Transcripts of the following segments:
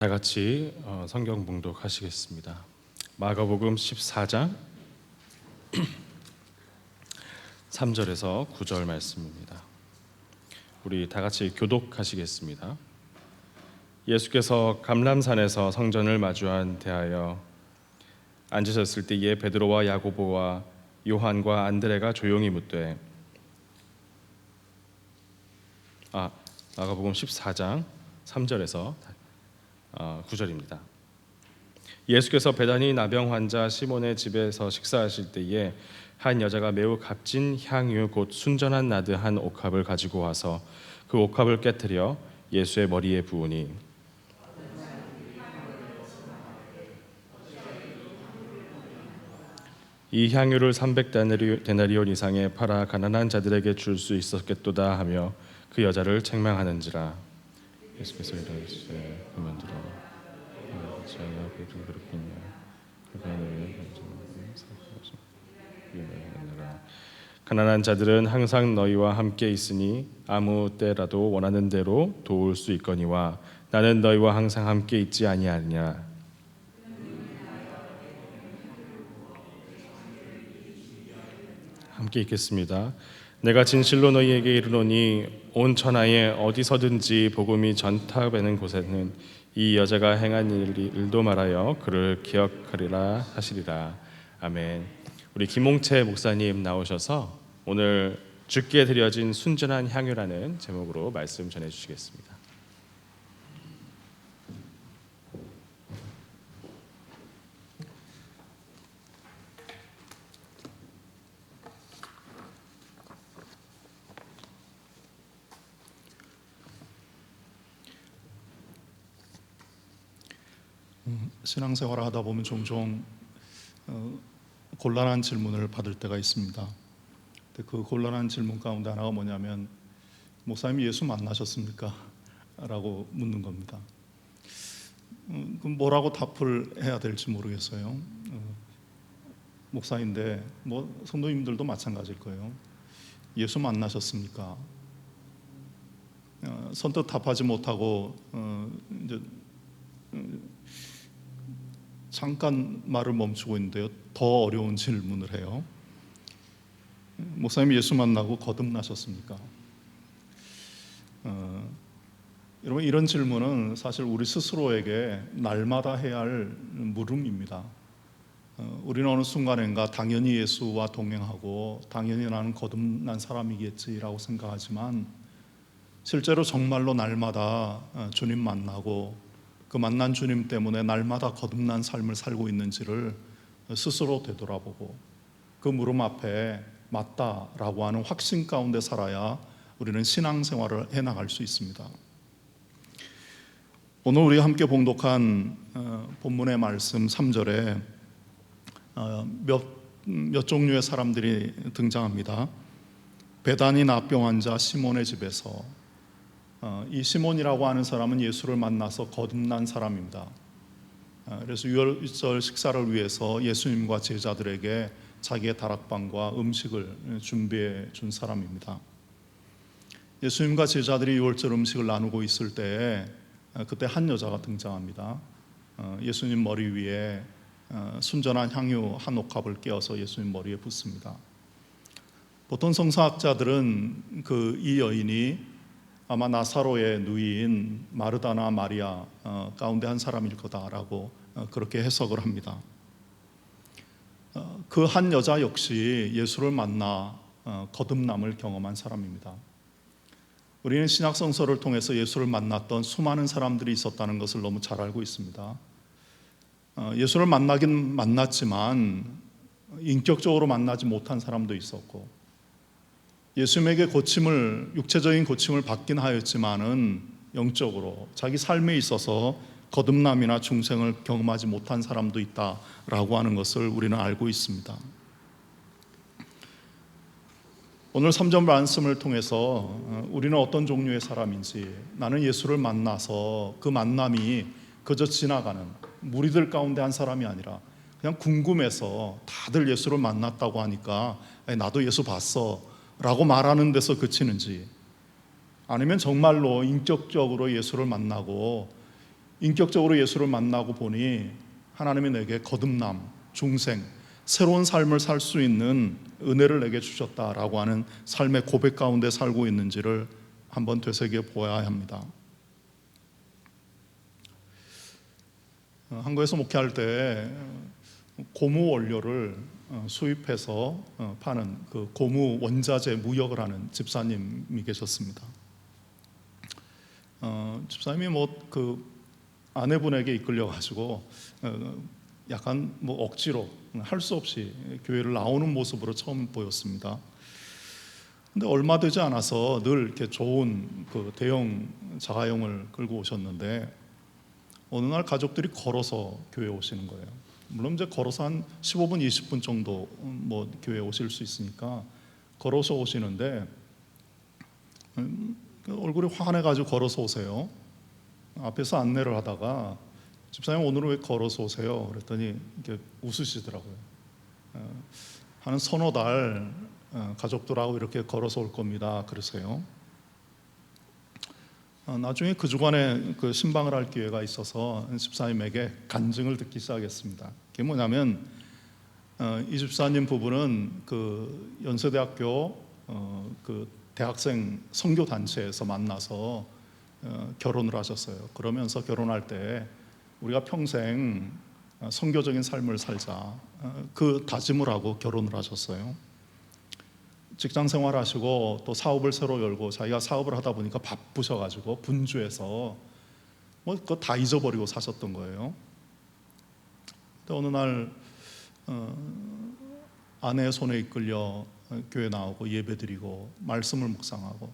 다 같이 성경 봉독하시겠습니다. 마가복음 14장 3절에서 9절 말씀입니다. 우리 다 같이 교독하시겠습니다. 예수께서 감람산에서 성전을 마주한 대하여 앉으셨을 때에 베드로와 야고보와 요한과 안드레가 조용히 묻되 마가복음 14장 3절에서 9절입니다. 예수께서 베다니 나병 환자 시몬의 집에서 식사하실 때에 한 여자가 매우 값진 향유 곧 순전한 나드 한 옥합을 가지고 와서 그 옥합을 깨뜨려 예수의 머리에 부으니 이 향유를 300데나리온 이상에 팔아 가난한 자들에게 줄 수 있었겠도다 하며 그 여자를 책망하는지라. 예수께서 이르시되 그만두라. 자기가 그렇겠냐. 가난한 자들은 항상 너희와 함께 있으니 아무 때라도 원하는 대로 도울 수 있거니와 나는 너희와 항상 함께 있지 아니하느냐. 함께 읽겠습니다. 내가 진실로 너희에게 이르노니 온 천하에 어디서든지 복음이 전파되는 곳에는 이 여자가 행한 일도 말하여 그를 기억하리라 하시리라. 아멘. 우리 김홍채 목사님 나오셔서 오늘 주께 드려진 순전한 향유라는 제목으로 말씀 전해 주시겠습니다. 신앙생활을 하다 보면 종종 곤란한 질문을 받을 때가 있습니다. 그 곤란한 질문 가운데 하나가 뭐냐면 목사님 예수 만나셨습니까? 라고 묻는 겁니다. 그럼 뭐라고 답을 해야 될지 모르겠어요. 목사인데 성도님들도 마찬가지일 거예요. 예수 만나셨습니까? 선뜻 답하지 못하고 이제 잠깐 말을 멈추고 있는데요. 더 어려운 질문을 해요. 목사님 예수 만나고 거듭나셨습니까? 여러분 이런 질문은 사실 우리 스스로에게 날마다 해야 할 물음입니다. 우리는 어느 순간인가 당연히 예수와 동행하고 당연히 나는 거듭난 사람이겠지라고 생각하지만 실제로 정말로 날마다 주님 만나고 그 만난 주님 때문에 날마다 거듭난 삶을 살고 있는지를 스스로 되돌아보고 그 물음 앞에 맞다라고 하는 확신 가운데 살아야 우리는 신앙생활을 해나갈 수 있습니다. 오늘 우리 함께 봉독한 본문의 말씀 3절에 몇 종류의 사람들이 등장합니다. 베다니 나병 환자 시몬의 집에서 이 시몬이라고 하는 사람은 예수를 만나서 거듭난 사람입니다. 그래서 유월절 식사를 위해서 예수님과 제자들에게 자기의 다락방과 음식을 준비해 준 사람입니다. 예수님과 제자들이 유월절 음식을 나누고 있을 때에 그때 한 여자가 등장합니다. 예수님 머리 위에 순전한 향유 한 옥합을 깨어서 예수님 머리에 붓습니다. 보통 성서학자들은 이 여인이 아마 나사로의 누이인 마르다나 마리아 가운데 한 사람일 거다라고 그렇게 해석을 합니다. 그 한 여자 역시 예수를 만나 거듭남을 경험한 사람입니다. 우리는 신약성서를 통해서 예수를 만났던 수많은 사람들이 있었다는 것을 너무 잘 알고 있습니다. 예수를 만나긴 만났지만 인격적으로 만나지 못한 사람도 있었고 예수님에게 육체적인 고침을 받긴 하였지만은 영적으로 자기 삶에 있어서 거듭남이나 중생을 경험하지 못한 사람도 있다라고 하는 것을 우리는 알고 있습니다. 오늘 3절 말씀을 통해서 우리는 어떤 종류의 사람인지, 나는 예수를 만나서 그 만남이 그저 지나가는 무리들 가운데 한 사람이 아니라 그냥 궁금해서 다들 예수를 만났다고 하니까 나도 예수 봤어 라고 말하는 데서 그치는지, 아니면 정말로 인격적으로 예수를 만나고 인격적으로 예수를 만나고 보니 하나님이 내게 거듭남, 중생, 새로운 삶을 살 수 있는 은혜를 내게 주셨다라고 하는 삶의 고백 가운데 살고 있는지를 한번 되새겨 보아야 합니다. 한국에서 목회할 때 고무 원료를 수입해서 파는 그 고무 원자재 무역을 하는 집사님이 계셨습니다. 집사님이 그 아내분에게 이끌려 가지고 약간 억지로 할 수 없이 교회를 나오는 모습으로 처음 보였습니다. 근데 얼마 되지 않아서 늘 이렇게 좋은 그 대형 자가용을 끌고 오셨는데 어느 날 가족들이 걸어서 교회에 오시는 거예요. 물론 이제 걸어서 한 15분, 20분 정도 교회에 오실 수 있으니까 걸어서 오시는데 얼굴이 환해가지고 걸어서 오세요. 앞에서 안내를 하다가 집사님 오늘은 왜 걸어서 오세요? 그랬더니 이렇게 웃으시더라고요. 한 서너 달 가족들하고 이렇게 걸어서 올 겁니다. 그러세요. 나중에 그 주간에 그 신방을 할 기회가 있어서 집사님에게 간증을 듣기 시작했습니다. 그게 뭐냐면 이 집사님 부부는 그 연세대학교 그 대학생 선교 단체에서 만나서 결혼을 하셨어요. 그러면서 결혼할 때 우리가 평생 선교적인 삶을 살자 그 다짐을 하고 결혼을 하셨어요. 직장 생활하시고 또 사업을 새로 열고 자기가 사업을 하다 보니까 바쁘셔가지고 분주해서 그거 다 잊어버리고 사셨던 거예요. 근데 어느 날 아내의 손에 이끌려 교회 나오고 예배드리고 말씀을 묵상하고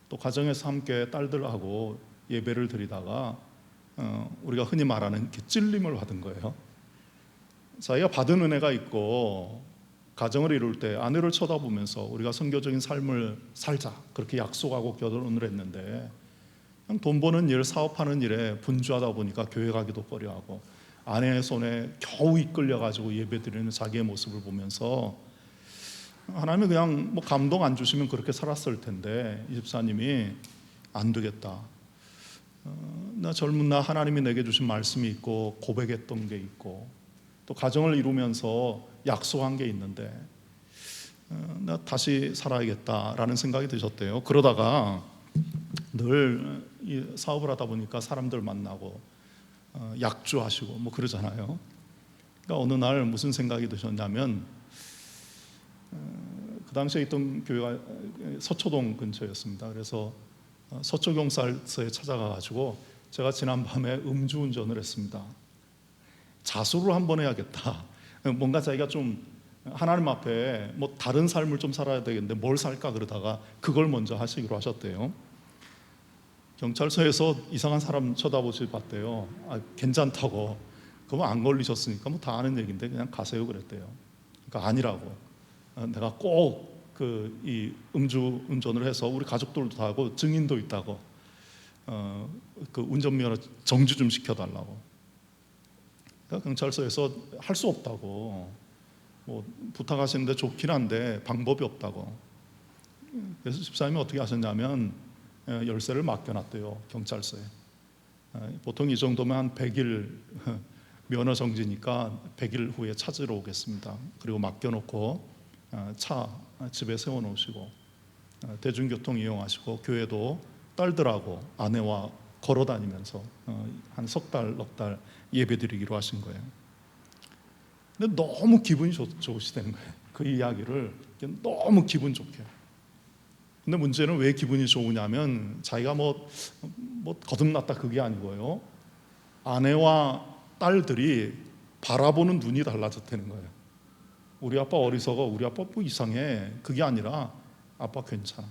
또 가정에서 함께 딸들하고 예배를 드리다가 우리가 흔히 말하는 찔림을 받은 거예요. 자기가 받은 은혜가 있고 가정을 이룰 때 아내를 쳐다보면서 우리가 선교적인 삶을 살자 그렇게 약속하고 결혼을 했는데 그냥 돈 버는 일, 사업하는 일에 분주하다 보니까 교회 가기도 꺼려하고 아내의 손에 겨우 이끌려가지고 예배드리는 자기의 모습을 보면서 하나님이 그냥 감동 안 주시면 그렇게 살았을 텐데 이 집사님이 안 되겠다. 나 젊은 나 하나님이 내게 주신 말씀이 있고 고백했던 게 있고 또 가정을 이루면서 약속한 게 있는데 나 다시 살아야겠다라는 생각이 드셨대요. 그러다가 늘 이 사업을 하다 보니까 사람들 만나고 약주하시고 그러잖아요. 그러니까 어느 날 무슨 생각이 드셨냐면 그 당시에 있던 교회가 서초동 근처였습니다. 그래서 서초경찰서에 찾아가가지고 제가 지난밤에 음주운전을 했습니다. 자수를 한번 해야겠다. 뭔가 자기가 좀 하나님 앞에 다른 삶을 좀 살아야 되겠는데 뭘 살까 그러다가 그걸 먼저 하시기로 하셨대요. 경찰서에서 이상한 사람 쳐다보시 봤대요. 괜찮다고. 그럼 안 걸리셨으니까 다 아는 얘기인데 그냥 가세요 그랬대요. 그러니까 아니라고. 내가 꼭 이 음주 운전을 해서 우리 가족들도 다 하고 증인도 있다고 그 운전면허 정지 좀 시켜달라고. 그러니까 경찰서에서 할 수 없다고 부탁하시는데 좋긴 한데 방법이 없다고. 그래서 집사님이 어떻게 하셨냐면 열쇠를 맡겨놨대요 경찰서에. 보통 이 정도면 한 100일 면허 정지니까 100일 후에 찾으러 오겠습니다. 그리고 맡겨놓고 차 집에 세워놓으시고 대중교통 이용하시고 교회도 딸들하고 아내와 걸어다니면서 한 석 달, 넉 달 예배드리기로 하신 거예요. 근데 너무 기분이 좋으시다는 거예요. 그 이야기를 너무 기분 좋게. 근데 문제는 왜 기분이 좋으냐면 자기가 거듭났다 그게 아니고요. 아내와 딸들이 바라보는 눈이 달라졌다는 거예요. 우리 아빠 어리석어, 우리 아빠 이상해. 그게 아니라 아빠 괜찮아,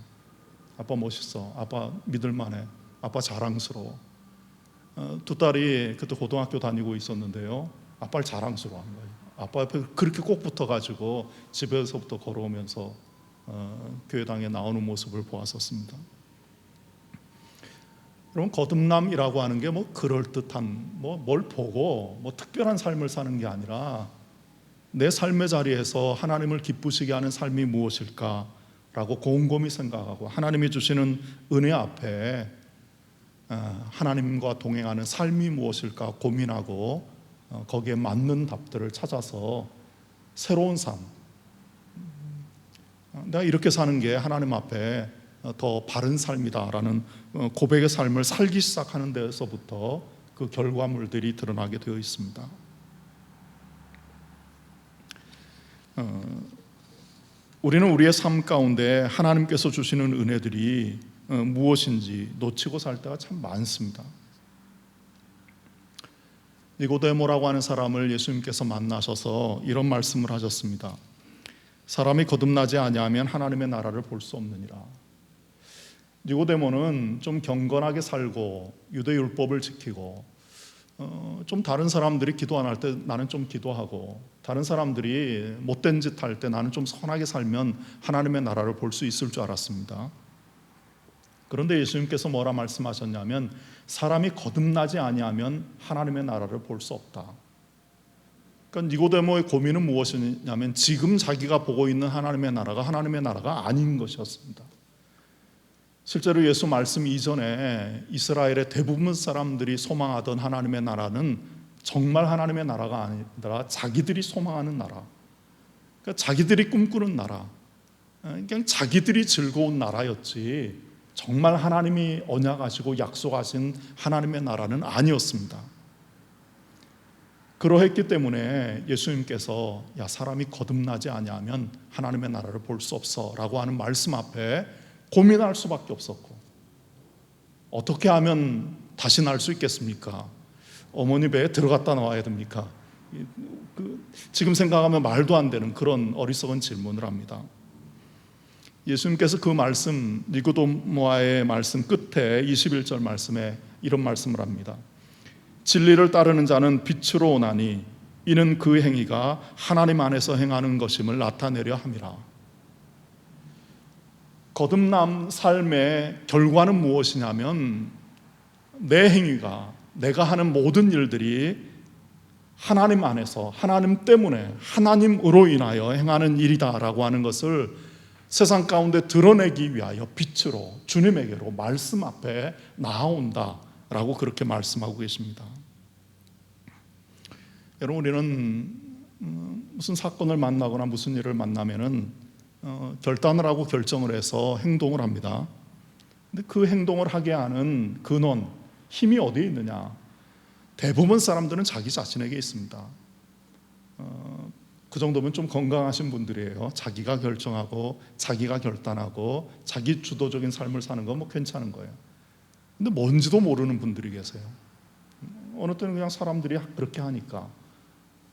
아빠 멋있어, 아빠 믿을만해, 아빠 자랑스러워. 두 딸이 그때 고등학교 다니고 있었는데요. 아빠를 자랑스러워한 거예요. 아빠 옆에 그렇게 꼭 붙어가지고 집에서부터 걸어오면서 교회당에 나오는 모습을 보았었습니다. 여러분, 거듭남이라고 하는 게 그럴듯한 뭘 보고 특별한 삶을 사는 게 아니라 내 삶의 자리에서 하나님을 기쁘시게 하는 삶이 무엇일까라고 곰곰이 생각하고 하나님이 주시는 은혜 앞에 하나님과 동행하는 삶이 무엇일까 고민하고 거기에 맞는 답들을 찾아서 새로운 삶, 내가 이렇게 사는 게 하나님 앞에 더 바른 삶이다라는 고백의 삶을 살기 시작하는 데서부터 그 결과물들이 드러나게 되어 있습니다. 우리는 우리의 삶 가운데 하나님께서 주시는 은혜들이 무엇인지 놓치고 살 때가 참 많습니다. 니고데모라고 하는 사람을 예수님께서 만나셔서 이런 말씀을 하셨습니다. 사람이 거듭나지 아니하면 하나님의 나라를 볼 수 없느니라. 니고데모는 좀 경건하게 살고 유대 율법을 지키고 좀 다른 사람들이 기도 안 할 때 나는 좀 기도하고 다른 사람들이 못된 짓 할 때 나는 좀 선하게 살면 하나님의 나라를 볼 수 있을 줄 알았습니다. 그런데 예수님께서 뭐라 말씀하셨냐면 사람이 거듭나지 아니하면 하나님의 나라를 볼 수 없다. 그러니까 니고데모의 고민은 무엇이냐면 지금 자기가 보고 있는 하나님의 나라가 아닌 것이었습니다. 실제로 예수 말씀 이전에 이스라엘의 대부분 사람들이 소망하던 하나님의 나라는 정말 하나님의 나라가 아니라 자기들이 소망하는 나라, 그러니까 자기들이 꿈꾸는 나라, 그냥 자기들이 즐거운 나라였지 정말 하나님이 언약하시고 약속하신 하나님의 나라는 아니었습니다. 그러했기 때문에 예수님께서 야 사람이 거듭나지 아니하면 하나님의 나라를 볼 수 없어 라고 하는 말씀 앞에 고민할 수밖에 없었고, 어떻게 하면 다시 날 수 있겠습니까? 어머니 배에 들어갔다 나와야 됩니까? 지금 생각하면 말도 안 되는 그런 어리석은 질문을 합니다. 예수님께서 그 말씀, 니고데모와의 말씀 끝에 21절 말씀에 이런 말씀을 합니다. 진리를 따르는 자는 빛으로 오나니 이는 그 행위가 하나님 안에서 행하는 것임을 나타내려 함이라. 거듭남 삶의 결과는 무엇이냐면 내 행위가, 내가 하는 모든 일들이 하나님 안에서 하나님 때문에 하나님으로 인하여 행하는 일이다라고 하는 것을 세상 가운데 드러내기 위하여 빛으로 주님에게로 말씀 앞에 나아온다라고 그렇게 말씀하고 계십니다. 여러분, 우리는 무슨 사건을 만나거나 무슨 일을 만나면은 결단을 하고 결정을 해서 행동을 합니다. 근데 그 행동을 하게 하는 근원, 힘이 어디에 있느냐? 대부분 사람들은 자기 자신에게 있습니다. 그 정도면 좀 건강하신 분들이에요. 자기가 결정하고 자기가 결단하고 자기 주도적인 삶을 사는 건 뭐 괜찮은 거예요. 근데 뭔지도 모르는 분들이 계세요. 어느 때는 그냥 사람들이 그렇게 하니까,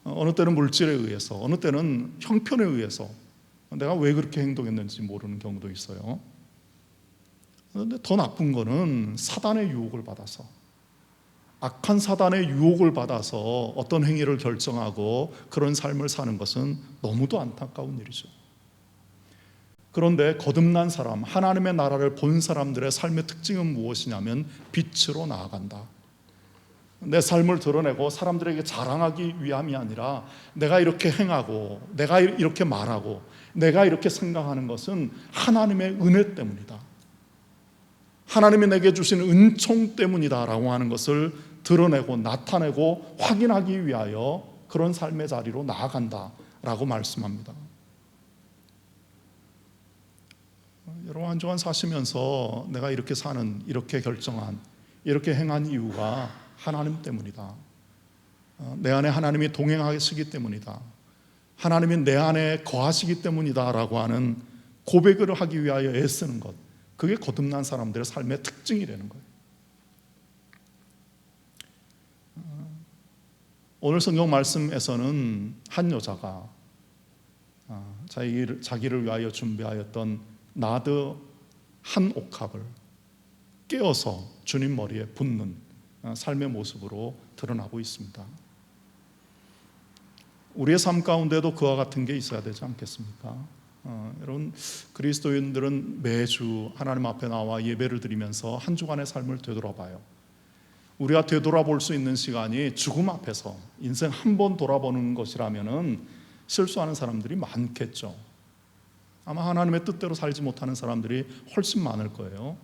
어느 때는 물질에 의해서, 어느 때는 형편에 의해서 내가 왜 그렇게 행동했는지 모르는 경우도 있어요. 그런데 더 나쁜 거는 사단의 유혹을 받아서, 악한 사단의 유혹을 받아서 어떤 행위를 결정하고 그런 삶을 사는 것은 너무도 안타까운 일이죠. 그런데 거듭난 사람, 하나님의 나라를 본 사람들의 삶의 특징은 무엇이냐면 빛으로 나아간다. 내 삶을 드러내고 사람들에게 자랑하기 위함이 아니라 내가 이렇게 행하고 내가 이렇게 말하고 내가 이렇게 생각하는 것은 하나님의 은혜 때문이다, 하나님이 내게 주신 은총 때문이다 라고 하는 것을 드러내고 나타내고 확인하기 위하여 그런 삶의 자리로 나아간다 라고 말씀합니다. 여러분, 한 주간 사시면서 내가 이렇게 사는, 이렇게 결정한, 이렇게 행한 이유가 하나님 때문이다, 내 안에 하나님이 동행하시기 때문이다, 하나님이 내 안에 거하시기 때문이다 라고 하는 고백을 하기 위하여 애쓰는 것, 그게 거듭난 사람들의 삶의 특징이 되는 거예요. 오늘 성경 말씀에서는 한 여자가 자기를 위하여 준비하였던 나드 한 옥합을 깨어서 주님 머리에 붓는 삶의 모습으로 드러나고 있습니다. 우리의 삶 가운데도 그와 같은 게 있어야 되지 않겠습니까? 여러분, 그리스도인들은 매주 하나님 앞에 나와 예배를 드리면서 한 주간의 삶을 되돌아봐요. 우리가 되돌아볼 수 있는 시간이 죽음 앞에서 인생 한 번 돌아보는 것이라면은 실수하는 사람들이 많겠죠. 아마 하나님의 뜻대로 살지 못하는 사람들이 훨씬 많을 거예요.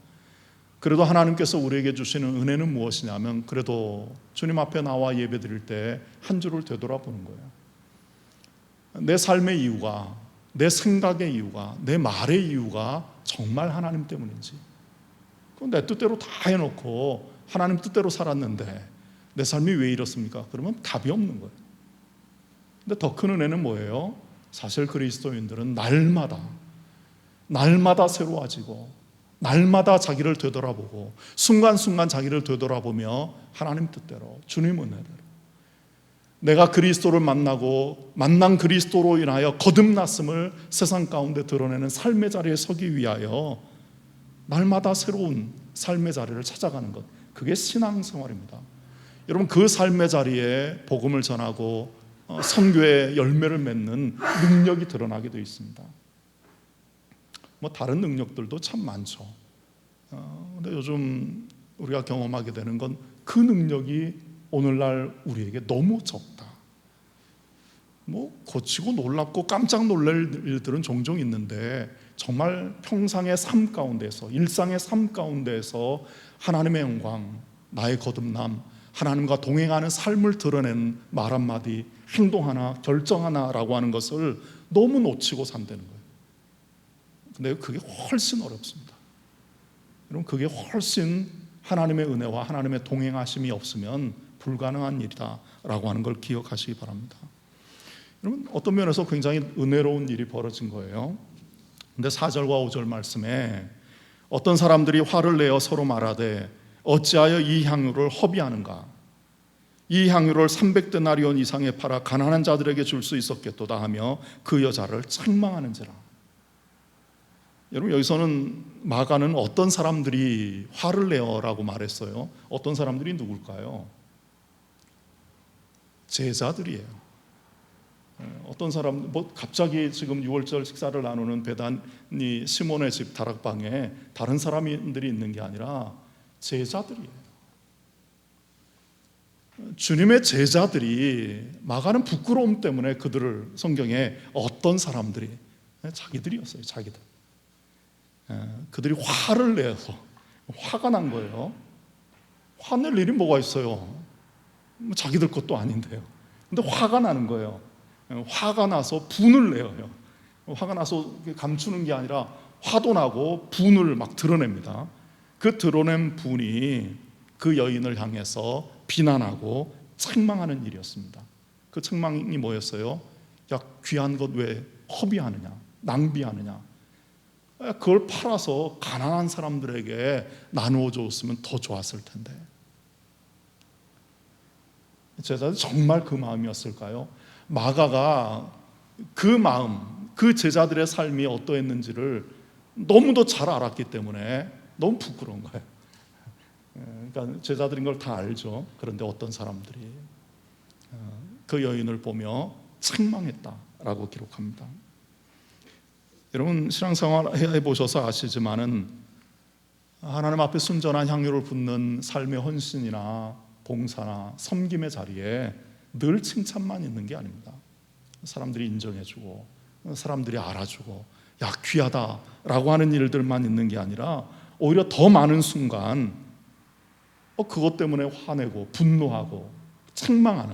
그래도 하나님께서 우리에게 주시는 은혜는 무엇이냐면 그래도 주님 앞에 나와 예배 드릴 때 한 주를 되돌아보는 거예요. 내 삶의 이유가, 내 생각의 이유가, 내 말의 이유가 정말 하나님 때문인지, 내 뜻대로 다 해놓고 하나님 뜻대로 살았는데 내 삶이 왜 이렇습니까? 그러면 답이 없는 거예요. 근데 더 큰 은혜는 뭐예요? 사실 그리스도인들은 날마다 새로워지고 날마다 자기를 되돌아보고 순간순간 자기를 되돌아보며 하나님 뜻대로, 주님 은혜대로 내가 그리스도를 만난 그리스도로 인하여 거듭났음을 세상 가운데 드러내는 삶의 자리에 서기 위하여 날마다 새로운 삶의 자리를 찾아가는 것, 그게 신앙생활입니다. 여러분, 그 삶의 자리에 복음을 전하고 선교의 열매를 맺는 능력이 드러나게 되어 있습니다. 다른 능력들도 참 많죠. 근데 요즘 우리가 경험하게 되는 건 그 능력이 오늘날 우리에게 너무 적다. 고치고 놀랍고 깜짝 놀랄 일들은 종종 있는데 정말 평상의 삶 가운데서, 일상의 삶 가운데서 하나님의 영광, 나의 거듭남, 하나님과 동행하는 삶을 드러내는 말 한마디, 행동 하나, 결정 하나라고 하는 것을 너무 놓치고 산다는 거예요. 근데 그게 훨씬 어렵습니다. 여러분, 그게 훨씬 하나님의 은혜와 하나님의 동행하심이 없으면 불가능한 일이다라고 하는 걸 기억하시기 바랍니다. 여러분, 어떤 면에서 굉장히 은혜로운 일이 벌어진 거예요. 근데 4절과 5절 말씀에 어떤 사람들이 화를 내어 서로 말하되 어찌하여 이 향유를 허비하는가? 이 향유를 300데나리온 이상에 팔아 가난한 자들에게 줄 수 있었겠도다 하며 그 여자를 책망하는지라. 여러분, 여기서는 마가는 어떤 사람들이 화를 내어라고 말했어요. 어떤 사람들이 누굴까요? 제자들이에요. 어떤 사람, 갑자기 지금 6월절 식사를 나누는 베다니 시몬의 집 다락방에 다른 사람들이 있는 게 아니라 제자들이에요. 주님의 제자들이, 마가는 부끄러움 때문에 그들을 성경에 어떤 사람들이, 자기들이었어요. 자기들. 그들이 화를 내서, 화가 난 거예요. 화낼 일이 뭐가 있어요? 자기들 것도 아닌데요. 근데 화가 나는 거예요. 화가 나서 분을 내어요. 화가 나서 감추는 게 아니라 화도 나고 분을 막 드러냅니다. 그 드러낸 분이 그 여인을 향해서 비난하고 책망하는 일이었습니다. 그 책망이 뭐였어요? 야, 귀한 것 왜 허비하느냐, 낭비하느냐, 그걸 팔아서 가난한 사람들에게 나누어 줬으면 더 좋았을 텐데. 제자들 정말 그 마음이었을까요? 마가가 그 마음, 그 제자들의 삶이 어떠했는지를 너무도 잘 알았기 때문에 너무 부끄러운 거예요. 그러니까 제자들인 걸 다 알죠. 그런데 어떤 사람들이 그 여인을 보며 책망했다라고 기록합니다. 여러분, 신앙생활 해보셔서 아시지만은 하나님 앞에 순전한 향유를 붓는 삶의 헌신이나 봉사나 섬김의 자리에 늘 칭찬만 있는 게 아닙니다. 사람들이 인정해주고 사람들이 알아주고 야, 귀하다라고 하는 일들만 있는 게 아니라 오히려 더 많은 순간 그것 때문에 화내고 분노하고 책망하는,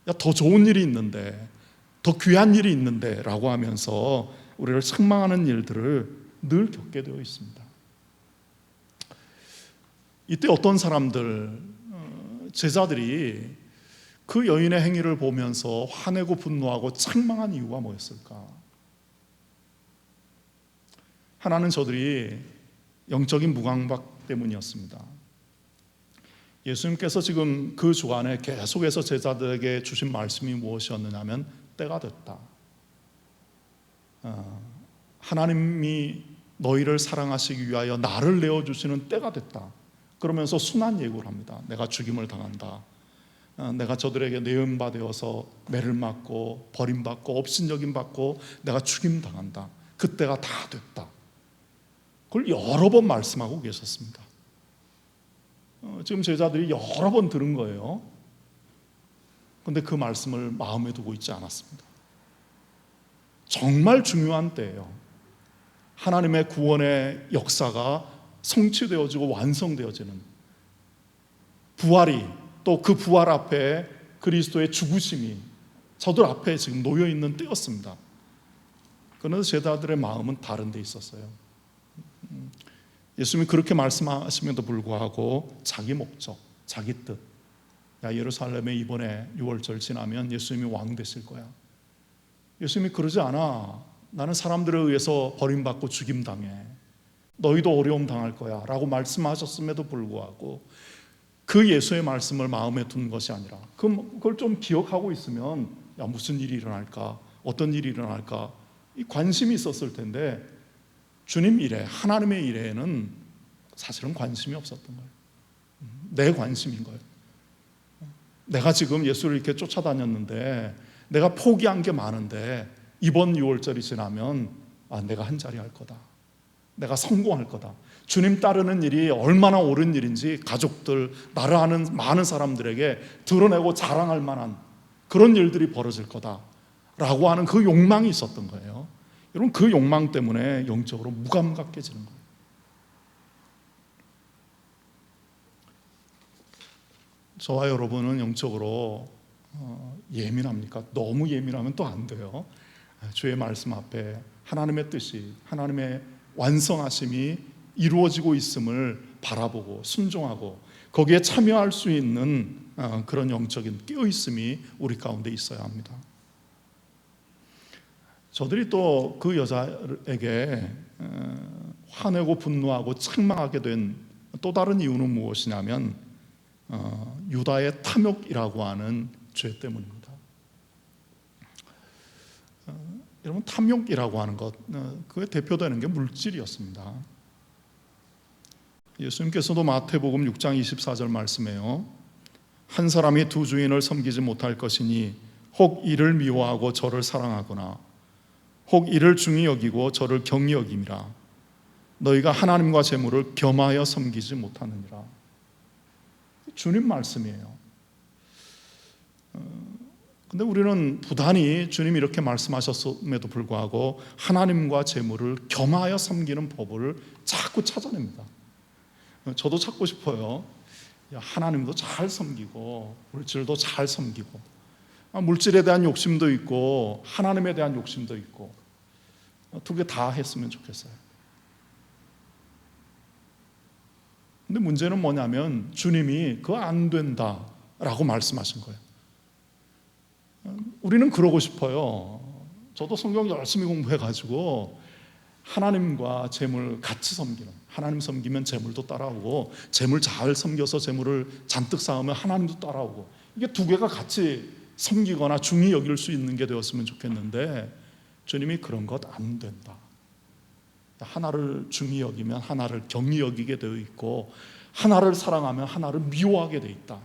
야, 더 좋은 일이 있는데, 더 귀한 일이 있는데 라고 하면서 우리를 책망하는 일들을 늘 겪게 되어 있습니다. 이때 어떤 사람들, 제자들이 그 여인의 행위를 보면서 화내고 분노하고 책망한 이유가 뭐였을까? 하나는 저들이 영적인 무강박 때문이었습니다. 예수님께서 지금 그 주간에 계속해서 제자들에게 주신 말씀이 무엇이었느냐면 때가 됐다. 하나님이 너희를 사랑하시기 위하여 나를 내어주시는 때가 됐다. 그러면서 순한 예고를 합니다. 내가 죽임을 당한다. 내가 저들에게 내음바 되어서 매를 맞고 버림받고 업신여김받고 내가 죽임당한다. 그때가 다 됐다. 그걸 여러 번 말씀하고 계셨습니다. 지금 제자들이 여러 번 들은 거예요. 그런데 그 말씀을 마음에 두고 있지 않았습니다. 정말 중요한 때예요. 하나님의 구원의 역사가 성취되어지고 완성되어지는 부활이, 또 그 부활 앞에 그리스도의 죽으심이 저들 앞에 지금 놓여 있는 때였습니다. 그러나 제자들의 마음은 다른 데 있었어요. 예수님이 그렇게 말씀하심에도 불구하고 자기 목적, 자기 뜻, 야 예루살렘에 이번에 6월절 지나면 예수님이 왕 되실 거야. 예수님이 그러지 않아. 나는 사람들에 의해서 버림받고 죽임당해. 너희도 어려움 당할 거야 라고 말씀하셨음에도 불구하고 그 예수의 말씀을 마음에 둔 것이 아니라 그걸 좀 기억하고 있으면 야 무슨 일이 일어날까, 어떤 일이 일어날까 이 관심이 있었을 텐데 주님 일에, 하나님의 일에는 사실은 관심이 없었던 거예요. 내 관심인 거예요. 내가 지금 예수를 이렇게 쫓아다녔는데 내가 포기한 게 많은데 이번 6월절이 지나면 내가 한 자리 할 거다, 내가 성공할 거다, 주님 따르는 일이 얼마나 옳은 일인지 가족들, 나를 아는 많은 사람들에게 드러내고 자랑할 만한 그런 일들이 벌어질 거다 라고 하는 그 욕망이 있었던 거예요. 여러분, 그 욕망 때문에 영적으로 무감각해지는 거예요. 저와 여러분은 영적으로 예민합니까? 너무 예민하면 또 안 돼요. 주의 말씀 앞에 하나님의 뜻이, 하나님의 완성하심이 이루어지고 있음을 바라보고 순종하고 거기에 참여할 수 있는 그런 영적인 깨어있음이 우리 가운데 있어야 합니다. 저들이 또 그 여자에게 화내고 분노하고 책망하게 된 또 다른 이유는 무엇이냐면 유다의 탐욕이라고 하는 죄 때문입니다. 여러분, 탐욕이라고 하는 것, 그에 대표되는 게 물질이었습니다. 예수님께서도 마태복음 6장 24절 말씀해요. 한 사람이 두 주인을 섬기지 못할 것이니 혹 이를 미워하고 저를 사랑하거나 혹 이를 중히 여기고 저를 경히 여김이라. 너희가 하나님과 재물을 겸하여 섬기지 못하느니라. 주님 말씀이에요. 근데 우리는 부단히 주님이 이렇게 말씀하셨음에도 불구하고 하나님과 재물을 겸하여 섬기는 법을 자꾸 찾아냅니다. 저도 찾고 싶어요. 하나님도 잘 섬기고 물질도 잘 섬기고, 물질에 대한 욕심도 있고 하나님에 대한 욕심도 있고, 두 개 다 했으면 좋겠어요. 근데 문제는 뭐냐면 주님이 그거 안 된다라고 말씀하신 거예요. 우리는 그러고 싶어요. 저도 성경 열심히 공부해가지고 하나님과 재물 같이 섬기는, 하나님 섬기면 재물도 따라오고 재물 잘 섬겨서 재물을 잔뜩 쌓으면 하나님도 따라오고, 이게 두 개가 같이 섬기거나 중히 여길 수 있는 게 되었으면 좋겠는데 주님이 그런 것 안 된다. 하나를 중히 여기면 하나를 경히 여기게 되어 있고 하나를 사랑하면 하나를 미워하게 되어 있다.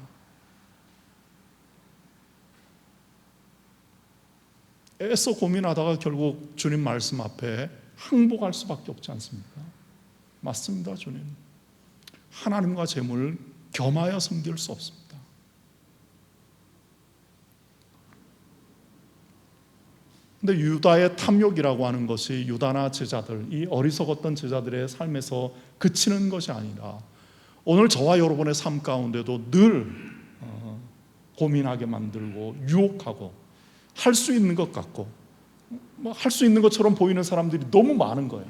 애써 고민하다가 결국 주님 말씀 앞에 항복할 수밖에 없지 않습니까? 맞습니다, 주님. 하나님과 재물을 겸하여 섬길 수 없습니다. 근데 유다의 탐욕이라고 하는 것이 유다나 제자들, 이 어리석었던 제자들의 삶에서 그치는 것이 아니라 오늘 저와 여러분의 삶 가운데도 늘 고민하게 만들고 유혹하고 할 수 있는 것 같고 할 수 있는 것처럼 보이는 사람들이 너무 많은 거예요.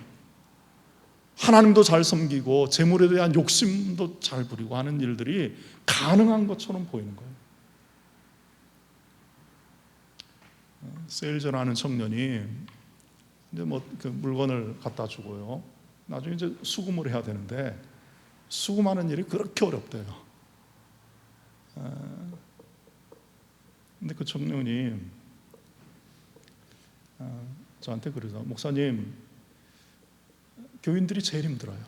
하나님도 잘 섬기고 재물에 대한 욕심도 잘 부리고 하는 일들이 가능한 것처럼 보이는 거예요. 세일즈라는 청년이 이제 그 물건을 갖다 주고요. 나중에 이제 수금을 해야 되는데 수금하는 일이 그렇게 어렵대요. 근데 그 청년이 저한테 그러죠. 목사님, 교인들이 제일 힘들어요.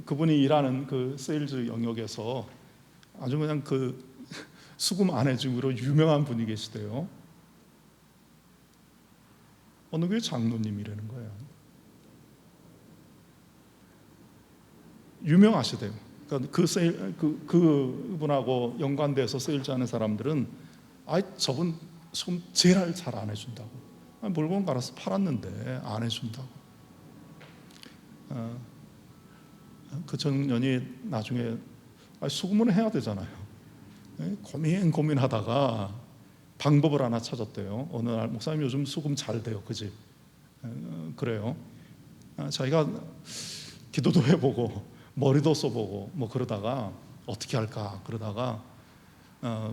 그분이 일하는 그 세일즈 영역에서 아주 그냥 그 수금 안 해주기로 유명한 분이 계시대요. 어느 교회 장로님이라는 거예요. 유명하시대요. 그러니까 그분하고 연관돼서 세일즈 하는 사람들은 저분 수금 제일 잘 안 해준다고. 물건 갈아서 팔았는데 안 해준다고. 그 청년이 나중에 수금을 해야 되잖아요. 고민하다가 방법을 하나 찾았대요. 어느 날 목사님 요즘 수금 잘 돼요, 그지? 그래요. 자기가 기도도 해보고 머리도 써보고 뭐 그러다가 어떻게 할까 그러다가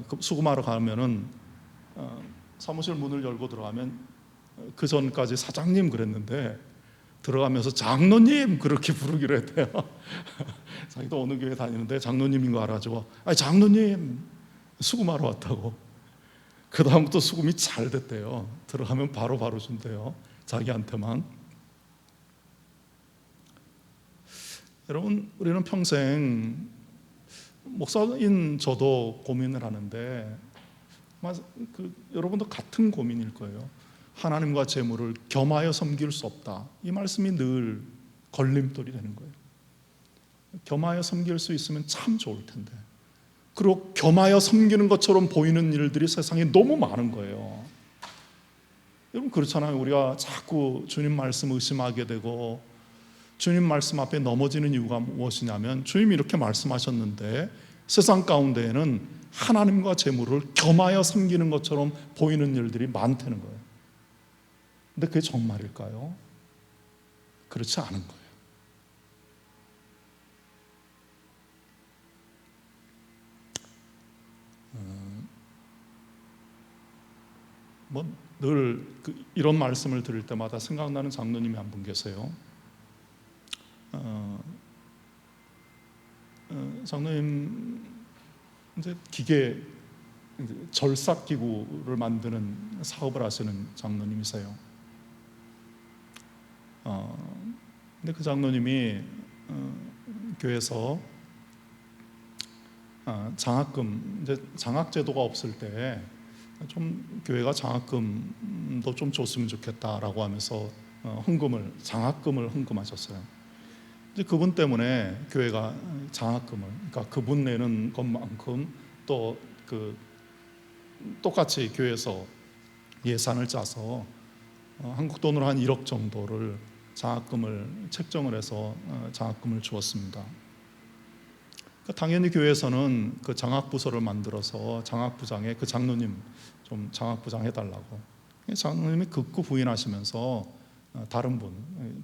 그 수금하러 가면은 사무실 문을 열고 들어가면 그 전까지 사장님 그랬는데 들어가면서 장로님 그렇게 부르기로 했대요. 자기도 어느 교회 다니는데 장로님인 거 알아줘. 아니 장로님 수금하러 왔다고. 그 다음부터 수금이 잘 됐대요. 들어가면 바로 준대요. 자기한테만. 여러분, 우리는 평생 목사인 저도 고민을 하는데 여러분도 같은 고민일 거예요. 하나님과 재물을 겸하여 섬길 수 없다. 이 말씀이 늘 걸림돌이 되는 거예요. 겸하여 섬길 수 있으면 참 좋을 텐데. 그리고 겸하여 섬기는 것처럼 보이는 일들이 세상에 너무 많은 거예요. 여러분 그렇잖아요. 우리가 자꾸 주님 말씀 의심하게 되고 주님 말씀 앞에 넘어지는 이유가 무엇이냐면 주님이 이렇게 말씀하셨는데 세상 가운데에는 하나님과 재물을 겸하여 섬기는 것처럼 보이는 일들이 많다는 거예요. 근데 그게 정말일까요? 그렇지 않은 거예요. 늘 이런 말씀을 들을 때마다 생각나는 장로님이 한 분 계세요. 장로님 이제 기계 절삭 기구를 만드는 사업을 하시는 장로님이세요. 근데 그 장로님이 교회에서 장학금 이제 장학 제도가 없을 때 좀 교회가 장학금도 좀 줬으면 좋겠다라고 하면서 장학금을 헌금하셨어요. 이제 그분 때문에 교회가 장학금을, 그러니까 그분 내는 것만큼 또 똑같이 교회에서 예산을 짜서 한국 돈으로 한 1억 정도를 장학금을 책정을 해서 장학금을 주었습니다. 당연히 교회에서는 그 장학부서를 만들어서 장학부장에 그 장로님 좀 장학부장 해달라고. 장로님이 극구 부인하시면서 다른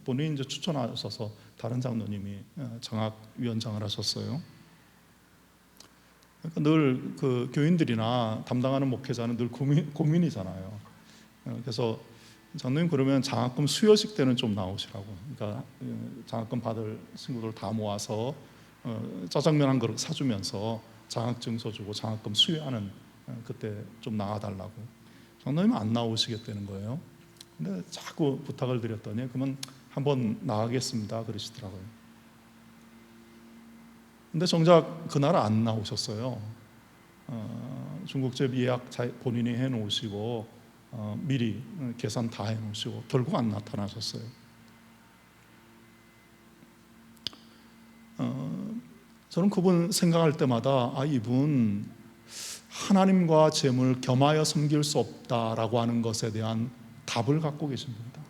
본인이 이제 추천하셔서 다른 장로님이 장학위원장을 하셨어요. 그러니까 늘 그 교인들이나 담당하는 목회자는 늘 고민이잖아요. 그래서 장로님 그러면 장학금 수여식 때는 좀 나오시라고. 그러니까 장학금 받을 친구들 다 모아서 짜장면 한 그릇 사주면서 장학증서 주고 장학금 수여하는 그때 좀 나와달라고. 장로님은 안 나오시겠다는 거예요. 근데 자꾸 부탁을 드렸더니 그러면 한번 나가겠습니다 그러시더라고요. 근데 정작 그날 안 나오셨어요. 중국집 예약 본인이 해놓으시고 미리 계산 다 해놓으시고 결국 안 나타나셨어요. 저는 그분 생각할 때마다 이분 하나님과 재물을 겸하여 섬길 수 없다라고 하는 것에 대한 답을 갖고 계신 분이다.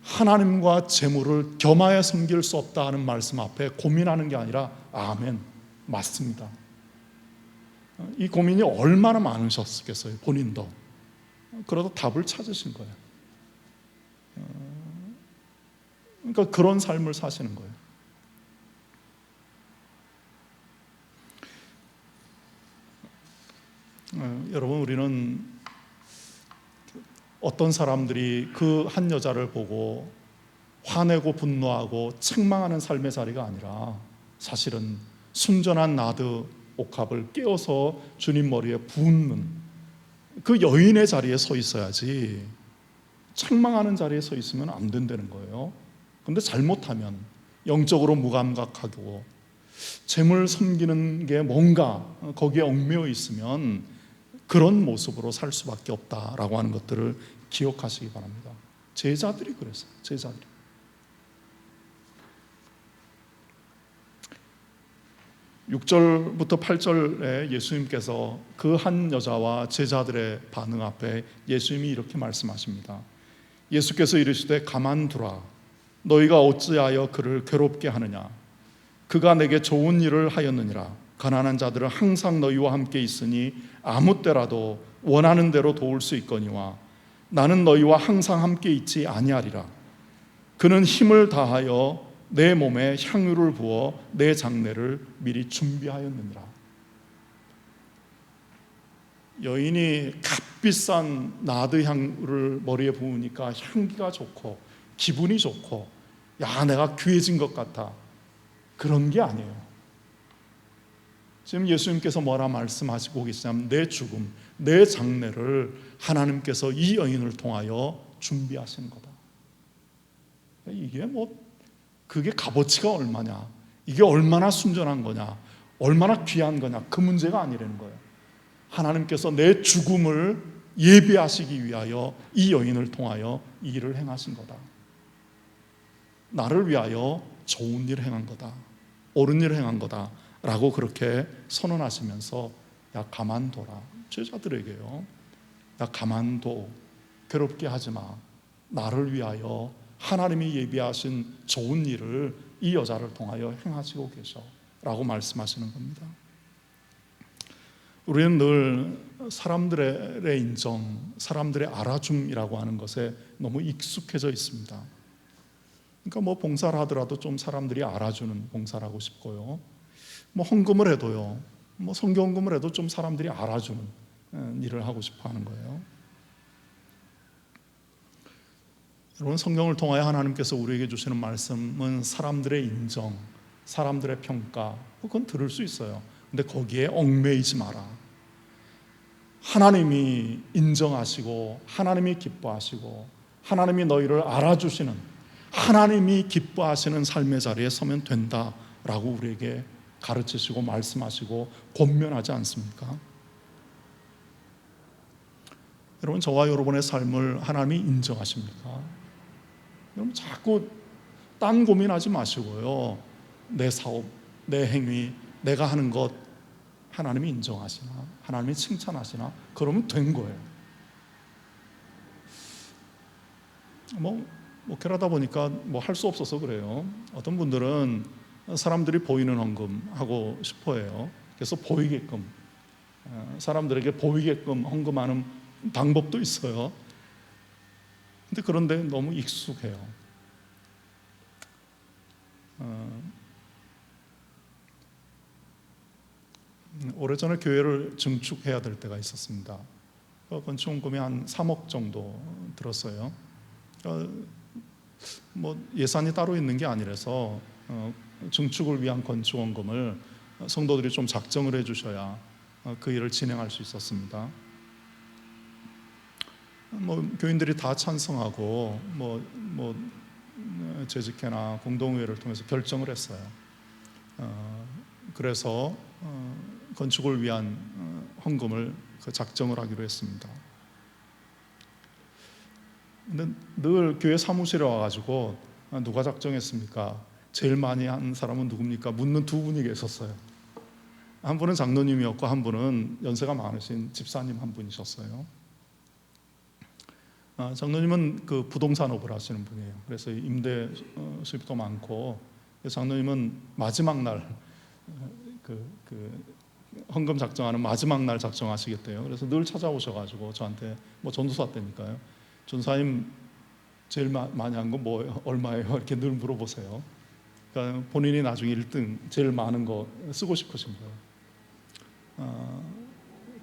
하나님과 재물을 겸하여 섬길 수 없다 하는 말씀 앞에 고민하는 게 아니라 아멘, 맞습니다. 이 고민이 얼마나 많으셨겠어요, 본인도. 그러다 답을 찾으신 거예요. 그러니까 그런 삶을 사시는 거예요. 여러분, 우리는 어떤 사람들이 그 한 여자를 보고 화내고 분노하고 책망하는 삶의 자리가 아니라 사실은 순전한 나드 옥합을 깨워서 주님 머리에 붓는 그 여인의 자리에 서 있어야지 책망하는 자리에 서 있으면 안 된다는 거예요. 그런데 잘못하면 영적으로 무감각하고 재물 섬기는 게 뭔가 거기에 얽매여 있으면 그런 모습으로 살 수밖에 없다라고 하는 것들을 기억하시기 바랍니다. 제자들이 그랬어요. 제자들이. (6절부터) (8절에) 예수님께서 그 한 여자와 제자들의 반응 앞에 예수님이 이렇게 말씀하십니다. 예수께서 이르시되 가만두라. 너희가 어찌하여 그를 괴롭게 하느냐? 그가 내게 좋은 일을 하였느니라. 가난한 자들은 항상 너희와 함께 있으니 아무 때라도 원하는 대로 도울 수 있거니와 나는 너희와 항상 함께 있지 아니하리라. 그는 힘을 다하여 내 몸에 향유를 부어 내 장례를 미리 준비하였느니라. 여인이 값비싼 나드 향을 머리에 부으니까 향기가 좋고 기분이 좋고, 야, 내가 귀해진 것 같아. 그런 게 아니에요. 지금 예수님께서 뭐라 말씀하시고 계시냐면 내 죽음, 내 장례를 하나님께서 이 여인을 통하여 준비하시는 거다. 이게 그게 값어치가 얼마냐, 이게 얼마나 순전한 거냐, 얼마나 귀한 거냐, 그 문제가 아니라는 거예요. 하나님께서 내 죽음을 예비하시기 위하여 이 여인을 통하여 이 일을 행하신 거다. 나를 위하여 좋은 일을 행한 거다, 옳은 일을 행한 거다 라고 그렇게 선언하시면서 야, 가만둬라. 제자들에게요, 야, 가만둬. 괴롭게 하지 마. 나를 위하여 하나님이 예비하신 좋은 일을 이 여자를 통하여 행하시고 계셔 라고 말씀하시는 겁니다. 우리는 늘 사람들의 인정, 사람들의 알아줌이라고 하는 것에 너무 익숙해져 있습니다. 그러니까 봉사를 하더라도 좀 사람들이 알아주는 봉사를 하고 싶고요, 헌금을 해도요, 성경금을 해도 좀 사람들이 알아주는 일을 하고 싶어 하는 거예요. 여러분, 성경을 통하여 하나님께서 우리에게 주시는 말씀은 사람들의 인정, 사람들의 평가, 그건 들을 수 있어요. 근데 거기에 얽매이지 마라. 하나님이 인정하시고 하나님이 기뻐하시고 하나님이 너희를 알아주시는, 하나님이 기뻐하시는 삶의 자리에 서면 된다라고 우리에게 가르치시고 말씀하시고 권면하지 않습니까? 여러분, 저와 여러분의 삶을 하나님이 인정하십니까? 여러분, 자꾸 딴 고민하지 마시고요, 내 사업, 내 행위, 내가 하는 것 하나님이 인정하시나, 하나님이 칭찬하시나, 그러면 된 거예요. 목회하다 보니까 할 수 없어서 그래요. 어떤 분들은 사람들이 보이는 헌금 하고 싶어해요. 그래서 보이게끔, 사람들에게 보이게끔 헌금하는 방법도 있어요. 근데 그런데 너무 익숙해요. 오래전에 교회를 증축해야 될 때가 있었습니다. 건축원금이 한 3억 정도 들었어요. 예산이 따로 있는 게 아니라서 증축을 위한 건축원금을 성도들이 좀 작정을 해주셔야 그 일을 진행할 수 있었습니다. 교인들이 다 찬성하고 재직회나 공동의회를 통해서 결정을 했어요. 그래서 건축을 위한 헌금을 작정을 하기로 했습니다. 근데 늘 교회 사무실에 와가지고 누가 작정했습니까? 제일 많이 한 사람은 누굽니까? 묻는 두 분이 계셨어요. 한 분은 장로님이었고 한 분은 연세가 많으신 집사님 한 분이셨어요. 장로님은 그 부동산업을 하시는 분이에요. 그래서 임대 수입도 많고, 장로님은 마지막 날 헌금 작정하는 마지막 날 작정하시겠대요. 그래서 늘 찾아오셔가지고 저한테 전도사 때니까요, 전사님 제일 많이 한 건 얼마예요? 이렇게 늘 물어보세요. 그러니까 본인이 나중에 1등 제일 많은 거 쓰고 싶으신 거예요.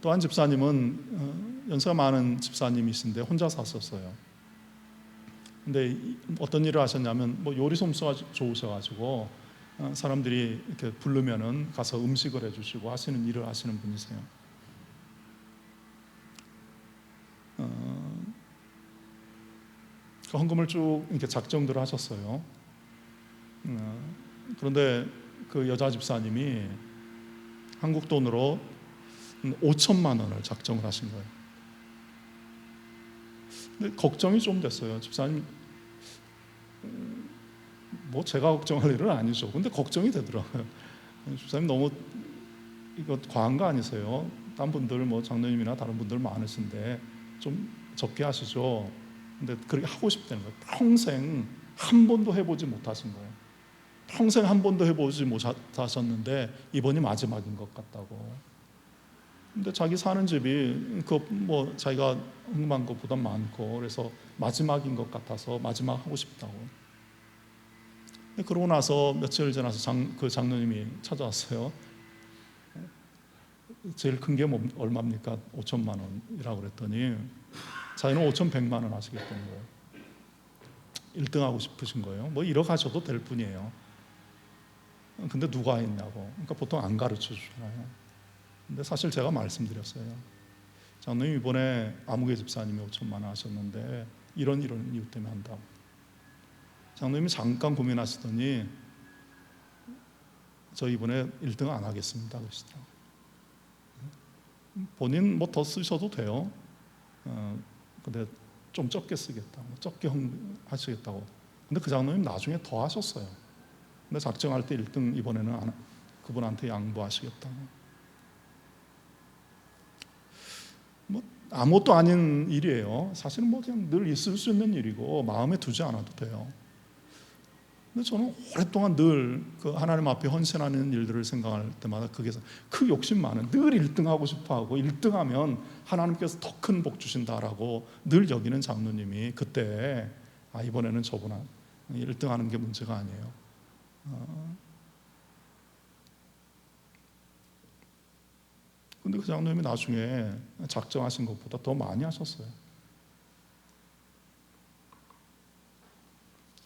또 한 집사님은 연세가 많은 집사님이신데 혼자 사셨어요. 근데 어떤 일을 하셨냐면 요리 솜씨가 좋으셔가지고 사람들이 이렇게 부르면은 가서 음식을 해주시고 하시는 일을 하시는 분이세요. 그 헌금을 쭉 이렇게 작정들을 하셨어요. 그런데 그 여자 집사님이 한국 돈으로 5천만 원을 작정을 하신 거예요. 근데 걱정이 좀 됐어요. 집사님, 제가 걱정할 일은 아니죠. 근데 걱정이 되더라고요. 집사님, 너무 이거 과한 거 아니세요? 다른 분들 장로님이나 다른 분들 많으신데 좀 적게 하시죠. 근데 그렇게 하고 싶다는 거예요. 평생 한 번도 해보지 못하신 거예요. 평생 한 번도 해보지 못하셨는데 이번이 마지막인 것 같다고. 근데 자기 사는 집이 자기가 궁금한 것보다 많고 그래서 마지막인 것 같아서 마지막 하고 싶다고. 근데 그러고 나서 며칠 지나서 그 장로님이 찾아왔어요. 제일 큰 게 얼마입니까? 5천만 원이라고 그랬더니 자기는 5,100만 원 하시겠다는 거예요. 1등 하고 싶으신 거예요. 뭐 1억 하셔도 될 뿐이에요. 근데 누가 했냐고. 그러니까 보통 안 가르쳐 주잖아요. 근데 사실 제가 말씀드렸어요. 장로님 이번에 아무개 집사님이 5천만 원 하셨는데 이런 이유 때문에 한다고. 장로님이 잠깐 고민하시더니 저 이번에 1등 안 하겠습니다 그러시더라고요. 본인 뭐 더 쓰셔도 돼요. 근데 좀 적게 쓰겠다, 적게 하시겠다고. 근데 그 장로님 나중에 더 하셨어요. 근데 작정할 때 1등 이번에는 그분한테 양보하시겠다. 뭐 아무것도 아닌 일이에요. 사실은 뭐 그냥 늘 있을 수 있는 일이고 마음에 두지 않아도 돼요. 근데 저는 오랫동안 늘 그 하나님 앞에 헌신하는 일들을 생각할 때마다 거기서 그 욕심 많은, 늘 1등 하고 싶어하고 1등 하면 하나님께서 더 큰 복 주신다라고 늘 여기는 장로님이 그때 이번에는 저보다 1등 하는 게 문제가 아니에요. 근데 그 장로님이 나중에 작정하신 것보다 더 많이 하셨어요.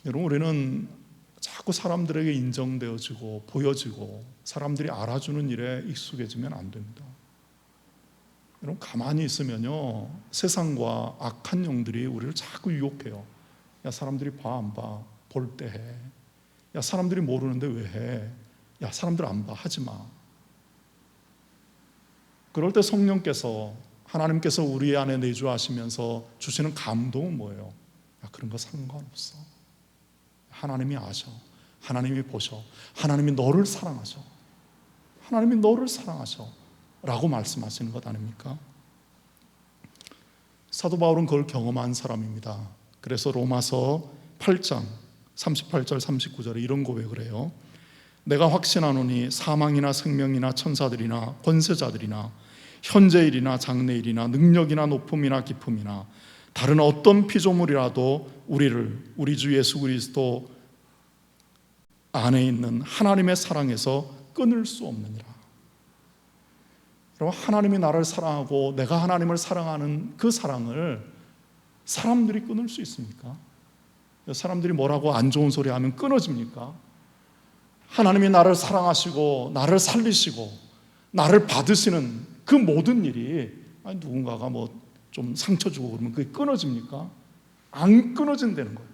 여러분, 우리는 자꾸 사람들에게 인정되어지고 보여지고 사람들이 알아주는 일에 익숙해지면 안 됩니다. 여러분, 가만히 있으면요 세상과 악한 영들이 우리를 자꾸 유혹해요. 야, 사람들이 봐 안 봐? 볼 때 해. 야, 사람들이 모르는데 왜 해? 야, 사람들 안 봐, 하지 마. 그럴 때 성령께서, 하나님께서 우리 안에 내주하시면서 주시는 감동은 뭐예요? 야, 그런 거 상관없어. 하나님이 아셔. 하나님이 보셔. 하나님이 너를 사랑하셔. 하나님이 너를 사랑하셔 라고 말씀하시는 것 아닙니까? 사도 바울은 그걸 경험한 사람입니다. 그래서 로마서 8장 38절 39절에 이런 고백을 해요. 내가 확신하노니 사망이나 생명이나 천사들이나 권세자들이나 현재일이나 장래일이나 능력이나 높음이나 깊음이나 다른 어떤 피조물이라도 우리를 우리 주 예수 그리스도 안에 있는 하나님의 사랑에서 끊을 수 없느니라. 여러분, 하나님이 나를 사랑하고 내가 하나님을 사랑하는 그 사랑을 사람들이 끊을 수 있습니까? 사람들이 뭐라고 안 좋은 소리 하면 끊어집니까? 하나님이 나를 사랑하시고 나를 살리시고 나를 받으시는 그 모든 일이 누군가가 뭐 좀 상처 주고 그러면 그게 끊어집니까? 안 끊어진다는 거예요.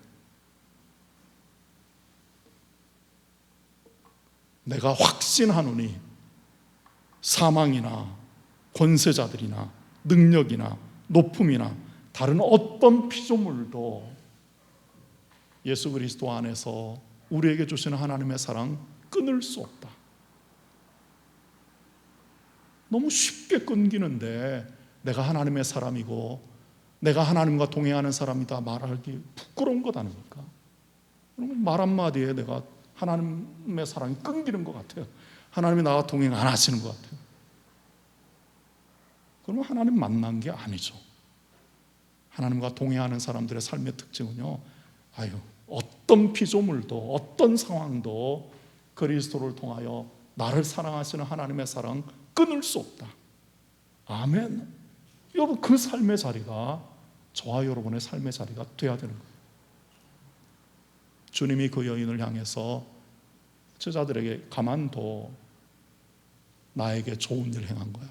내가 확신하노니 사망이나 권세자들이나 능력이나 높음이나 다른 어떤 피조물도 예수 그리스도 안에서 우리에게 주시는 하나님의 사랑 끊을 수 없다. 너무 쉽게 끊기는데 내가 하나님의 사람이고 내가 하나님과 동행하는 사람이다 말하기 부끄러운 것 아닙니까? 말 한마디에 내가 하나님의 사랑이 끊기는 것 같아요. 하나님이 나와 동행 안 하시는 것 같아요. 그러면 하나님 만난 게 아니죠. 하나님과 동행하는 사람들의 삶의 특징은요, 어떤 피조물도 어떤 상황도 그리스도를 통하여 나를 사랑하시는 하나님의 사랑 끊을 수 없다. 아멘. 여러분, 그 삶의 자리가 저와 여러분의 삶의 자리가 돼야 되는 거예요. 주님이 그 여인을 향해서 제자들에게 가만둬, 나에게 좋은 일 행한 거야.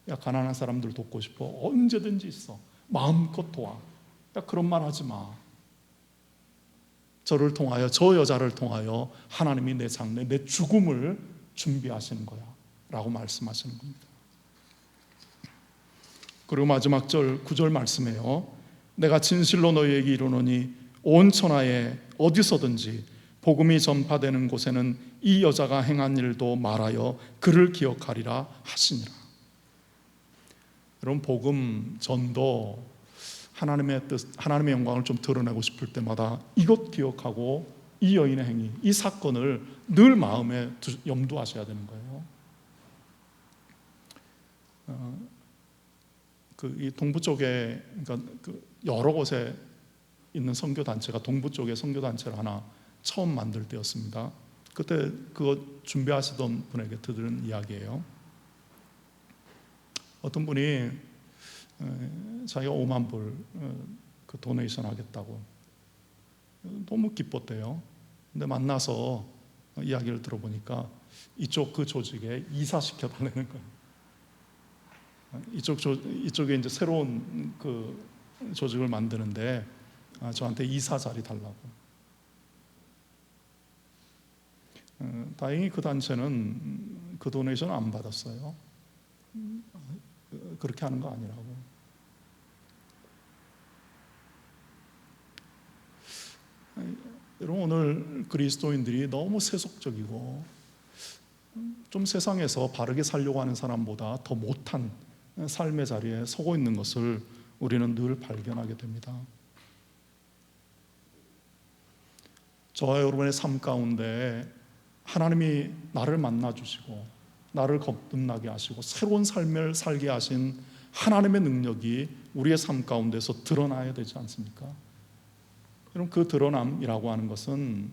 야, 가난한 사람들 돕고 싶어? 언제든지 있어. 마음껏 도와. 야, 그런 말 하지 마. 저를 통하여, 저 여자를 통하여 하나님이 내 장래, 내 죽음을 준비하시는 거야 라고 말씀하시는 겁니다. 그리고 마지막 절 9절 말씀해요. 내가 진실로 너희에게 이르노니 온 천하에 어디서든지 복음이 전파되는 곳에는 이 여자가 행한 일도 말하여 그를 기억하리라 하시니라. 여러분, 복음 전도 하나님의 뜻, 하나님의 영광을 좀 드러내고 싶을 때마다 이것 기억하고 이 여인의 행위, 이 사건을 늘 마음에 염두하셔야 되는 거예요. 이 동부 쪽에, 그러니까 여러 곳에 있는 선교 단체가 동부 쪽에 선교 단체를 하나 처음 만들 때였습니다. 그때 그거 준비하시던 분에게 들은 이야기예요. 어떤 분이 자기가 5만 불 그 도네이션 하겠다고 너무 기뻤대요. 근데 만나서 이야기를 들어보니까 이쪽 그 조직에 이사시켜 달라는 거예요. 이쪽에 이제 새로운 그 조직을 만드는데 저한테 이사 자리 달라고. 다행히 그 단체는 그 도네이션 안 받았어요. 그렇게 하는 거 아니라고. 여러분, 오늘 그리스도인들이 너무 세속적이고 좀 세상에서 바르게 살려고 하는 사람보다 더 못한 삶의 자리에 서고 있는 것을 우리는 늘 발견하게 됩니다. 저와 여러분의 삶 가운데 하나님이 나를 만나주시고 나를 거듭나게 하시고 새로운 삶을 살게 하신 하나님의 능력이 우리의 삶 가운데서 드러나야 되지 않습니까? 여러분, 그 드러남이라고 하는 것은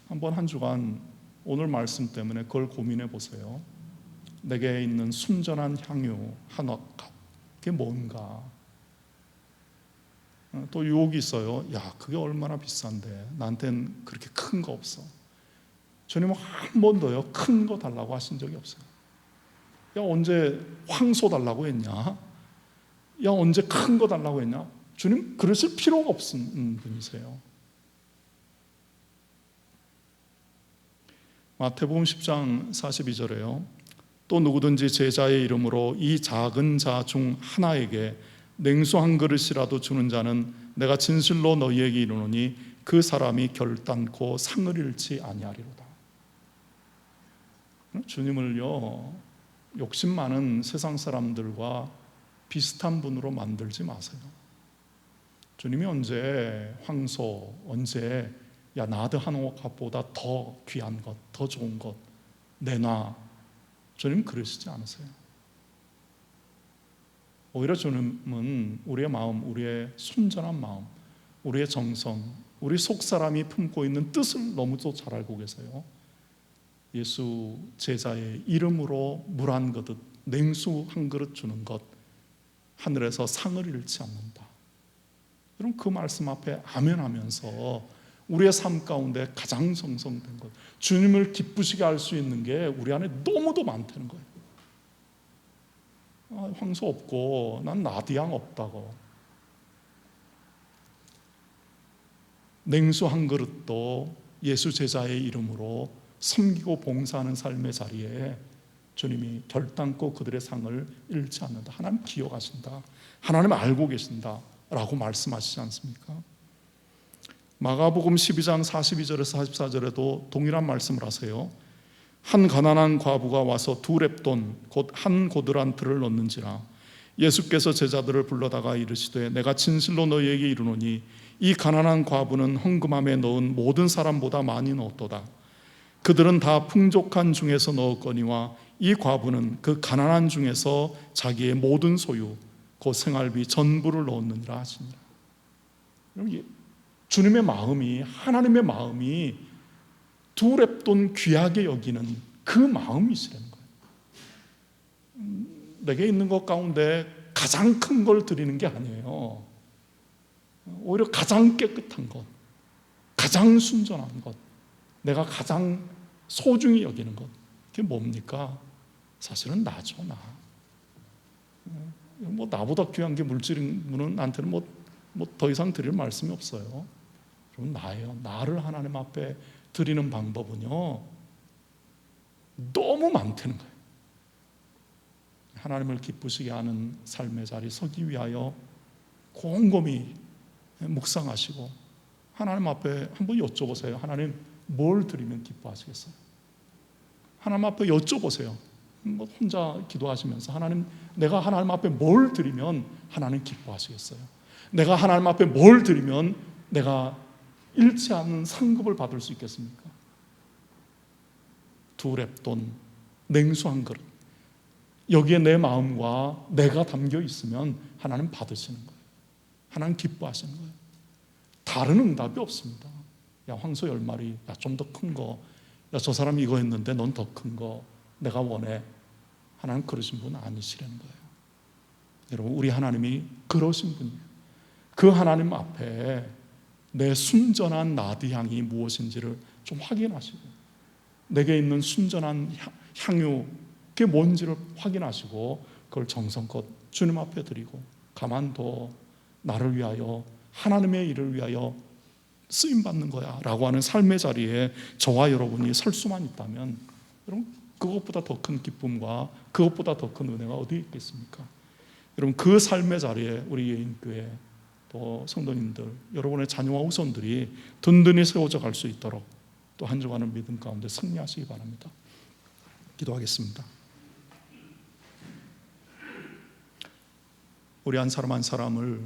한번 한 주간 오늘 말씀 때문에 그걸 고민해 보세요. 내게 있는 순전한 향유 한 옥합, 그게 뭔가? 또 유혹이 있어요. 야, 그게 얼마나 비싼데 나한테는 그렇게 큰 거 없어. 주님은 한 번도요 큰 거 달라고 하신 적이 없어요. 야, 언제 황소 달라고 했냐? 야, 언제 큰 거 달라고 했냐? 주님 그러실 필요가 없은 분이세요. 마태복음 10장 42절에요. 또 누구든지 제자의 이름으로 이 작은 자 중 하나에게 냉수 한 그릇이라도 주는 자는 내가 진실로 너희에게 이르노니 그 사람이 결단코 상을 잃지 아니하리로다. 주님을요 욕심 많은 세상 사람들과 비슷한 분으로 만들지 마세요. 주님이 언제 황소, 언제 야 나드 한 옥합보다 더 귀한 것, 더 좋은 것 내놔. 주님 그러시지 않으세요. 오히려 주님은 우리의 마음, 우리의 순전한 마음, 우리의 정성, 우리 속사람이 품고 있는 뜻을 너무도 잘 알고 계세요. 예수 제자의 이름으로 물 한 그릇, 냉수 한 그릇 주는 것, 하늘에서 상을 잃지 않는다. 여러분, 그 말씀 앞에 아멘하면서 우리의 삶 가운데 가장 정성된 것, 주님을 기쁘시게 할 수 있는 게 우리 안에 너무도 많다는 거예요. 황소 없고 난 나디양 없다고. 냉수 한 그릇도 예수 제자의 이름으로 섬기고 봉사하는 삶의 자리에 주님이 결단코 그들의 상을 잃지 않는다. 하나님 기억하신다. 하나님 알고 계신다 라고 말씀하시지 않습니까? 마가복음 12장 42절에서 44절에도 동일한 말씀을 하세요. 한 가난한 과부가 와서 두 렙돈 곧 한 고드란트를 넣는지라. 예수께서 제자들을 불러다가 이르시되 내가 진실로 너희에게 이르노니 이 가난한 과부는 헌금함에 넣은 모든 사람보다 많이 넣었도다. 그들은 다 풍족한 중에서 넣었거니와 이 과부는 그 가난한 중에서 자기의 모든 소유 곧 생활비 전부를 넣었느니라 하시니라. 주님의 마음이, 하나님의 마음이 두 렙돈 귀하게 여기는 그 마음이시라는 거예요. 내게 있는 것 가운데 가장 큰 걸 드리는 게 아니에요. 오히려 가장 깨끗한 것, 가장 순전한 것, 내가 가장 소중히 여기는 것, 그게 뭡니까? 사실은 나죠. 뭐 나보다 귀한 게 물질인 분한테는 뭐 더 이상 드릴 말씀이 없어요. 그럼 나예요. 나를 하나님 앞에 드리는 방법은요 너무 많다는 거예요. 하나님을 기쁘시게 하는 삶의 자리 서기 위하여 곰곰이 묵상하시고 하나님 앞에 한번 여쭤보세요. 하나님 뭘 드리면 기뻐하시겠어요? 하나님 앞에 여쭤보세요. 뭐 혼자 기도하시면서 하나님, 내가 하나님 앞에 뭘 드리면 하나님 기뻐하시겠어요? 내가 하나님 앞에 뭘 드리면 내가 잃지 않는 상급을 받을 수 있겠습니까? 2랩돈, 냉수 한 그릇, 여기에 내 마음과 내가 담겨 있으면 하나님 받으시는 거예요. 하나님 기뻐하시는 거예요. 다른 응답이 없습니다. 야, 황소 10마리, 야, 좀 더 큰 거, 야, 저 사람이 이거 했는데 넌 더 큰 거 내가 원해. 하나님 그러신 분 아니시라는 거예요. 여러분, 우리 하나님이 그러신 분이에요. 그 하나님 앞에 내 순전한 나드향이 무엇인지를 좀 확인하시고, 내게 있는 순전한 향유, 그게 뭔지를 확인하시고 그걸 정성껏 주님 앞에 드리고, 가만둬, 나를 위하여, 하나님의 일을 위하여 쓰임받는 거야 라고 하는 삶의 자리에 저와 여러분이 설 수만 있다면, 여러분, 그것보다 더 큰 기쁨과 그것보다 더 큰 은혜가 어디 있겠습니까? 여러분, 그 삶의 자리에 우리 예인교회 또 성도님들, 여러분의 자녀와 후손들이 든든히 세워져 갈 수 있도록 또 한 주간을 믿음 가운데 승리하시기 바랍니다. 기도하겠습니다. 우리 한 사람 한 사람을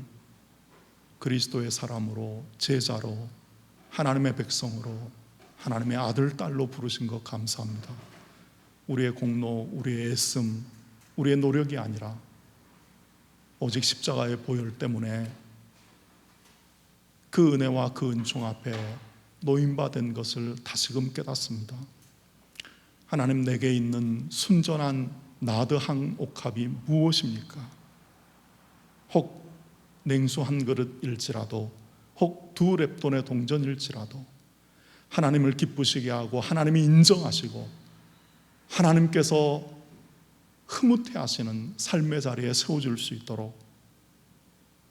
그리스도의 사람으로, 제자로, 하나님의 백성으로, 하나님의 아들, 딸로 부르신 것 감사합니다. 우리의 공로, 우리의 애씀, 우리의 노력이 아니라 오직 십자가의 보혈 때문에 그 은혜와 그 은총 앞에 노임받은 것을 다시금 깨닫습니다. 하나님, 내게 있는 순전한 나드항 옥합이 무엇입니까? 혹 냉수 한 그릇일지라도, 혹 2랩돈의 동전일지라도 하나님을 기쁘시게 하고 하나님이 인정하시고 하나님께서 흐뭇해 하시는 삶의 자리에 세워질 수 있도록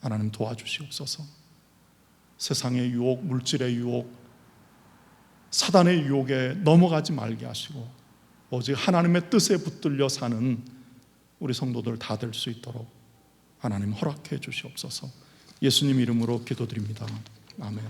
하나님 도와주시옵소서. 세상의 유혹, 물질의 유혹, 사단의 유혹에 넘어가지 말게 하시고 오직 하나님의 뜻에 붙들려 사는 우리 성도들 다 될 수 있도록 하나님 허락해 주시옵소서. 예수님 이름으로 기도드립니다. 아멘.